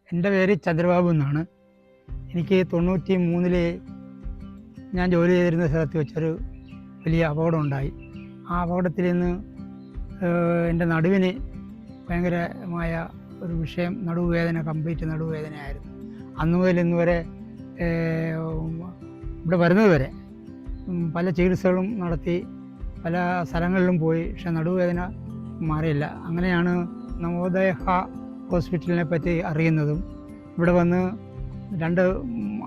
എൻ്റെ പേര് ചന്ദ്രബാബു എന്നാണ്. എനിക്ക് 93-ൽ ഞാൻ ജോലി ചെയ്തിരുന്ന സ്ഥലത്ത് വെച്ചൊരു വലിയ അപകടം ഉണ്ടായി. ആ അപകടത്തിൽ നിന്ന് എൻ്റെ നടുവിന് ഭയങ്കരമായ ഒരു വിഷയം, നടുവേദന, കംപ്ലീറ്റ് നടുവേദനയായിരുന്നു. അന്ന് മുതൽ ഇന്ന് വരെ ഇവിടെ വരുന്നത് വരെ പല ചികിത്സകളും നടത്തി, പല സ്ഥലങ്ങളിലും പോയി, പക്ഷെ നടുവേദന മാറിയില്ല. അങ്ങനെയാണ് നവോദയ ഹോസ്പിറ്റലിനെ പറ്റി അറിയുന്നതും ഇവിടെ വന്ന് 2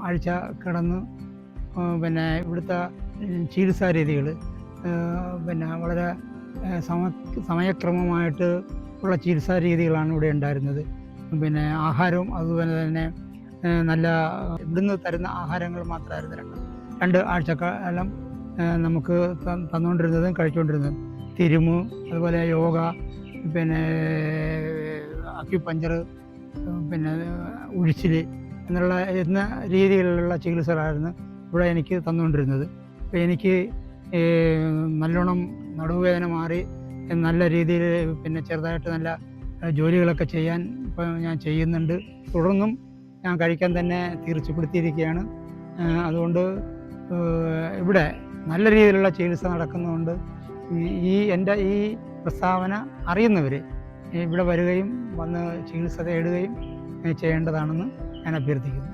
ആഴ്ച കിടന്ന് ഇവിടുത്തെ ചികിത്സാ രീതികൾ വളരെ സമയക്രമമായിട്ട് ഉള്ള ചികിത്സാ രീതികളാണ് ഇവിടെ ഉണ്ടായിരുന്നത്. ആഹാരവും അതുപോലെ തന്നെ നല്ല ഇവിടുന്ന് തരുന്ന ആഹാരങ്ങൾ മാത്രമായിരുന്നു 2 ആഴ്ചക്കാലം നമുക്ക് തന്നുകൊണ്ടിരുന്നതും കഴിച്ചുകൊണ്ടിരുന്നതും. തിരുമ്, അതുപോലെ യോഗ, അക്യുപഞ്ചർ, ഉഴിച്ചിൽ എന്ന രീതിയിലുള്ള ചികിത്സകളായിരുന്നു ഇവിടെ എനിക്ക് തന്നുകൊണ്ടിരുന്നത്. അപ്പോൾ എനിക്ക് നല്ലോണം നടുവേദന മാറി, നല്ല രീതിയിൽ ചെറുതായിട്ട് നല്ല ജോലികളൊക്കെ ചെയ്യാൻ ഇപ്പോൾ ഞാൻ ചെയ്യുന്നുണ്ട്. തുടർന്നും ഞാൻ കഴിക്കാൻ തന്നെ തീർച്ചപ്പെടുത്തിയിരിക്കുകയാണ്. അതുകൊണ്ട് ഇവിടെ നല്ല രീതിയിലുള്ള ചികിത്സ നടക്കുന്നതുകൊണ്ട് എൻ്റെ ഈ പ്രസ്താവന അറിയുന്നവർ ഇവിടെ വരികയും വന്ന് ചികിത്സ തേടുകയും ചെയ്യേണ്ടതാണെന്ന് ഞാൻ അഭ്യർത്ഥിക്കുന്നു.